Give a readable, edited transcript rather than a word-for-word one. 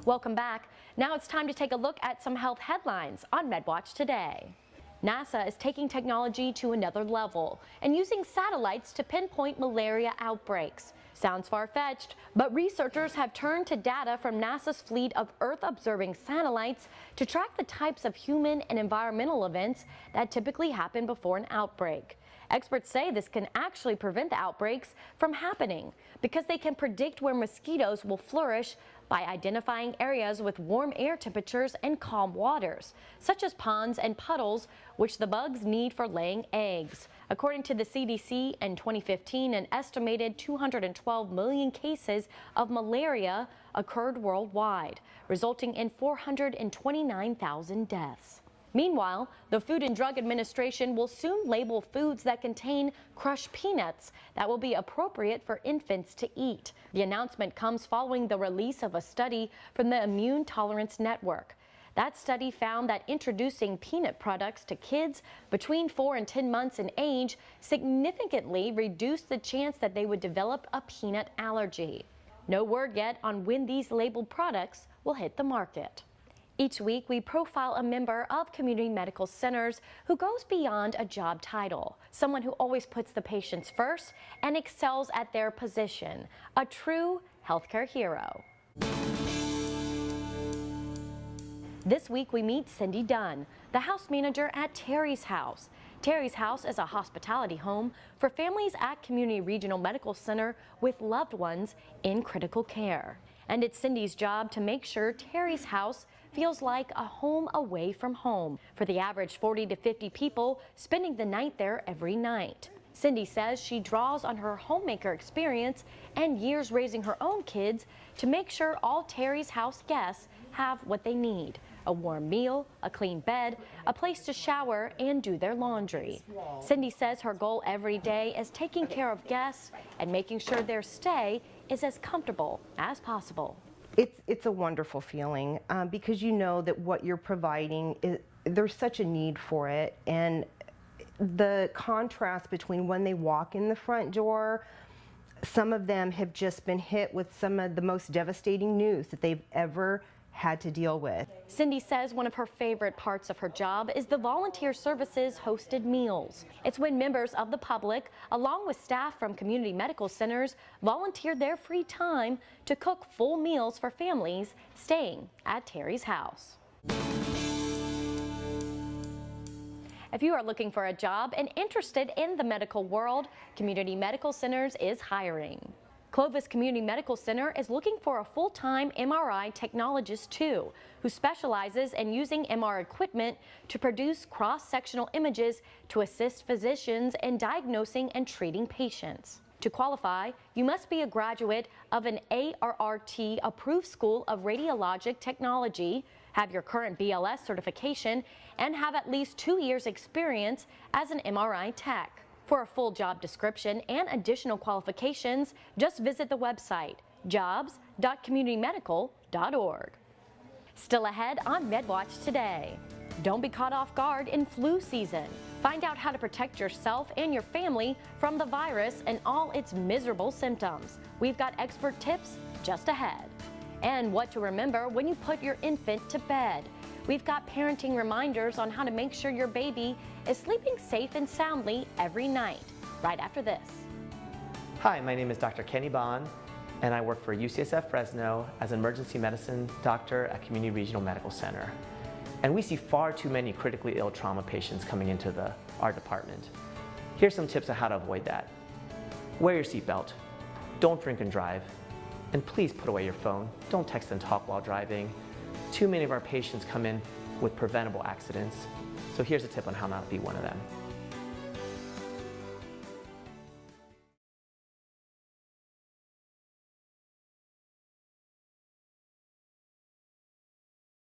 Welcome back. Now it's time to take a look at some health headlines on MedWatch today. NASA is taking technology to another level and using satellites to pinpoint malaria outbreaks. Sounds far-fetched, but researchers have turned to data from NASA's fleet of Earth-observing satellites to track the types of human and environmental events that typically happen before an outbreak. Experts say this can actually prevent the outbreaks from happening because they can predict where mosquitoes will flourish by identifying areas with warm air temperatures and calm waters, such as ponds and puddles, which the bugs need for laying eggs. According to the CDC, in 2015, an estimated 212 million cases of malaria occurred worldwide, resulting in 429,000 deaths. Meanwhile, the Food and Drug Administration will soon label foods that contain crushed peanuts that will be appropriate for infants to eat. The announcement comes following the release of a study from the Immune Tolerance Network. That study found that introducing peanut products to kids between 4 and 10 months in age significantly reduced the chance that they would develop a peanut allergy. No word yet on when these labeled products will hit the market. Each week, we profile a member of community medical centers who goes beyond a job title, someone who always puts the patients first and excels at their position, a true healthcare hero. This week, we meet Cindy Dunn, the house manager at Terry's House. Terry's House is a hospitality home for families at Community Regional Medical Center with loved ones in critical care. And it's Cindy's job to make sure Terry's House feels like a home away from home for the average 40 to 50 people spending the night there every night. Cindy says she draws on her homemaker experience and years raising her own kids to make sure all Terry's House guests have what they need: a warm meal, a clean bed, a place to shower and do their laundry. Cindy says her goal every day is taking care of guests and making sure their stay is as comfortable as possible. It's a wonderful feeling because you know that what you're providing, there's such a need for it, and the contrast between when they walk in the front door, some of them have just been hit with some of the most devastating news that they've ever had to deal with. Cindy says one of her favorite parts of her job is the volunteer services hosted meals. It's when members of the public, along with staff from community medical centers, volunteer their free time to cook full meals for families staying at Terry's House. If you are looking for a job and interested in the medical world, Community Medical Centers is hiring. Clovis Community Medical Center is looking for a full-time MRI technologist too, who specializes in using MR equipment to produce cross-sectional images to assist physicians in diagnosing and treating patients. To qualify, you must be a graduate of an ARRT-approved School of Radiologic Technology, have your current BLS certification, and have at least 2 years experience as an MRI tech. For a full job description and additional qualifications, just visit the website jobs.communitymedical.org. Still ahead on MedWatch today. Don't be caught off guard in flu season. Find out how to protect yourself and your family from the virus and all its miserable symptoms. We've got expert tips just ahead. And what to remember when you put your infant to bed. We've got parenting reminders on how to make sure your baby is sleeping safe and soundly every night, right after this. Hi, my name is Dr. Kenny Bond, and I work for UCSF Fresno as an emergency medicine doctor at Community Regional Medical Center. And we see far too many critically ill trauma patients coming into our department. Here's some tips on how to avoid that. Wear your seatbelt. Don't drink and drive. And please put away your phone. Don't text and talk while driving. Too many of our patients come in with preventable accidents, so here's a tip on how not to be one of them.